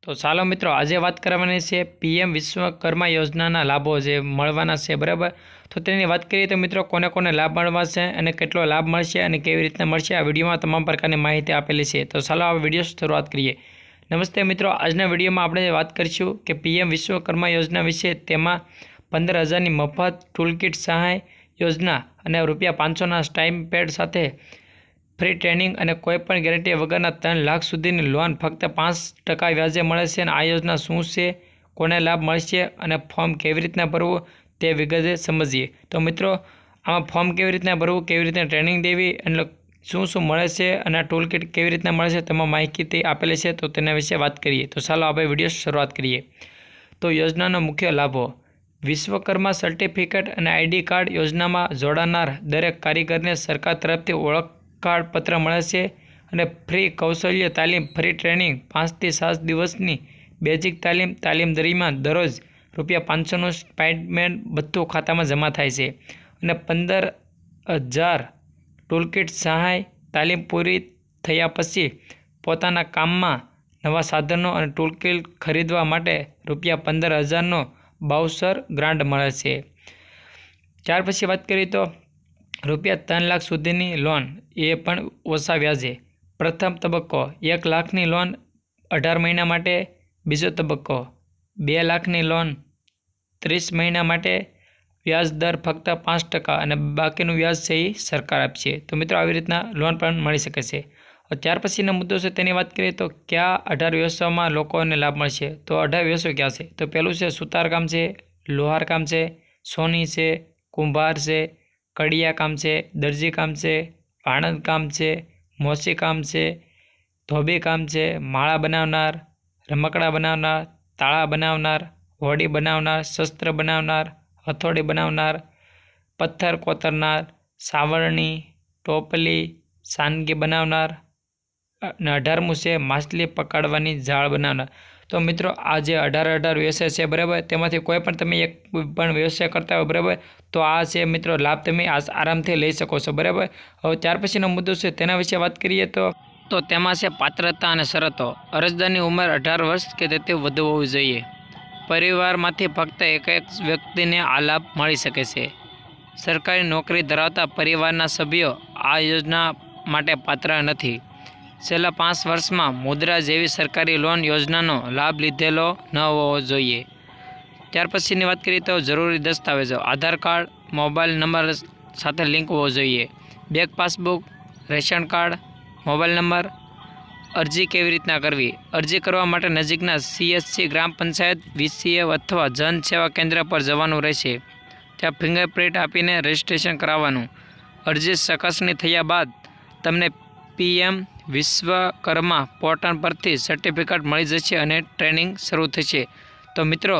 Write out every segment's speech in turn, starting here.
તો ચાલો મિત્રો આજે વાત કરવાની છે પીએમ વિશ્વકર્મા યોજનાના લાભો જે મળવાના છે બરાબર। તો તેની વાત કરીએ તો મિત્રો કોને કોને લાભ મળવા છે અને કેટલો લાભ મળશે અને કેવી રીતના મળશે આ વિડીયોમાં તમામ પ્રકારની માહિતી આપેલી છે। તો ચાલો આ વિડીયો શરૂઆત કરીએ। નમસ્તે મિત્રો, આજના વિડીયોમાં આપણે વાત કરીશું કે પીએમ વિશ્વકર્મા યોજના વિશે। તેમાં 15,000ની મફત ટૂલકિટ સહાય યોજના અને ₹500ના સ્ટાઇપેન્ડ સાથે ફ્રી ટ્રેનિંગ અને કોઈપણ ગેરંટી વગરના 3 લાખ સુધીની લોન ફક્ત 5% વ્યાજે મળે છે। અને આ યોજના શું છે, કોને લાભ મળશે અને ફોર્મ કેવી રીતના ભરવું તે વિગતે સમજીએ। તો મિત્રો, આમાં ફોર્મ કેવી રીતના ભરવું, કેવી રીતના ટ્રેનિંગ દેવી અને શું મળે છે અને આ ટૂલ કિટ કેવી રીતના મળે છે તેમાં માહિતી આપેલી છે। તો તેના વિશે વાત કરીએ। તો ચાલો આપણે વિડીયો શરૂઆત કરીએ। તો યોજનાનો મુખ્ય લાભો: વિશ્વકર્મા સર્ટિફિકેટ અને આઈડી કાર્ડ યોજનામાં જોડાનાર દરેક કારીગરને સરકાર તરફથી ઓળખ કાર્ડ પત્ર મળે છે અને ફ્રી કૌશલ્ય તાલીમ, ફ્રી ટ્રેનિંગ, 5 થી 7 દિવસની બેઝિક તાલીમ દરમિયાન દરરોજ ₹500નું સ્ટાઇપેન્ડ બધું ખાતામાં જમા થાય છે અને 15,000 ટૂલકિટ સહાય। તાલીમ પૂરી થયા પછી પોતાના કામમાં નવા સાધનો અને ટૂલકિટ ખરીદવા માટે ₹15,000નો બાઉચર ગ્રાન્ટ મળે છે। ત્યાર પછી વાત કરીએ તો ₹3 લાખ સુધીની લોન, એ પણ ઓછા વ્યાજે। પ્રથમ તબક્કો 1 લાખની લોન 18 મહિના માટે। બીજો તબક્કો 2 લાખની લોન 30 મહિના માટે। વ્યાજ દર ફક્ત 5% અને બાકીનું વ્યાજ છે એ સરકાર આપશે। તો મિત્રો, આવી રીતના લોન પણ મળી શકે છે। ત્યાર પછીનો મુદ્દો છે તેની વાત કરીએ તો કયા 18 વ્યવસાયોમાં લોકોને લાભ મળશે? તો 18 વ્યવસાયો ક્યાં છે? તો પહેલું છે સુતારકામ છે, લોહારકામ છે, સોની છે, કુંભાર છે, કડિયા કામ છે, દરજી કામ છે, વાણંદ કામ છે, મોચી કામ છે, ધોબી કામ છે, માળા બનાવનાર, રમકડા બનાવનાર, તાળા બનાવનાર, હોડી બનાવનાર, શસ્ત્ર બનાવનાર, હથોડી બનાવનાર, પથ્થર કોતરનાર, સાવરણી, ટોપલી, સાનગી બનાવનાર અને 18મું છે માછલી પકડવાની જાળ બનાવનાર। તો મિત્રો, આ જે 18 વ્યવસાય છે બરાબર, તેમાંથી કોઈ પણ તમે એક પણ વ્યવસાય કરતા હોય બરાબર, તો આ છે મિત્રો લાભ તમે આરામથી લઈ શકો છો બરાબર। હવે ત્યાર પછીનો મુદ્દો છે તેના વિશે વાત કરીએ તો તેમાં છે પાત્રતા અને શરતો। અરજદારની ઉંમર 18 વર્ષ કે તેથી વધુ હોવી જોઈએ। પરિવારમાંથી ફક્ત એક વ્યક્તિને આ લાભ મળી શકે છે। સરકારી નોકરી ધરાવતા પરિવારના સભ્યો આ યોજના માટે પાત્ર નથી। છેલ્લા 5 વર્ષમાં મુદ્રા જેવી સરકારી લોન યોજનાનો લાભ લીધેલો ન હોવો જોઈએ। ત્યાર પછીની વાત કરીએ તો જરૂરી દસ્તાવેજો: આધાર કાર્ડ, મોબાઈલ નંબર સાથે લિંક હોવો જોઈએ, bank passbook, ration card, mobile number. અરજી કેવી રીતના કરવી? અરજી કરવા માટે નજીકના CSC, ગ્રામ પંચાયત, VCF અથવા જન સેવા કેન્દ્ર પર જવાનું રહેશે। ત્યાં ફિંગરપ્રિન્ટ આપીને રજિસ્ટ્રેશન કરાવવાનું। અરજી ચકાસણી થયા બાદ તમને પીએમ વિશ્વકર્મા પોર્ટલ પરથી સર્ટિફિકેટ મળી જશે અને ટ્રેનિંગ શરૂ થશે। તો મિત્રો,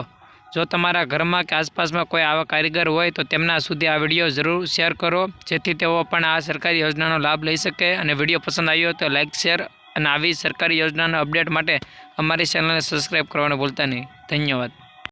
જો તમારા ઘરમાં કે આસપાસમાં કોઈ આવા કારીગર હોય તો તેમના સુધી આ વિડીયો જરૂર શેર કરો, જેથી તેઓ પણ આ સરકારી યોજનાનો લાભ લઈ શકે। અને વિડીયો પસંદ આવ્યો તો લાઇક, શેર અને આવી સરકારી યોજનાના અપડેટ માટે અમારી ચેનલને સબસ્ક્રાઈબ કરવાનું ભૂલતા નહીં। ધન્યવાદ।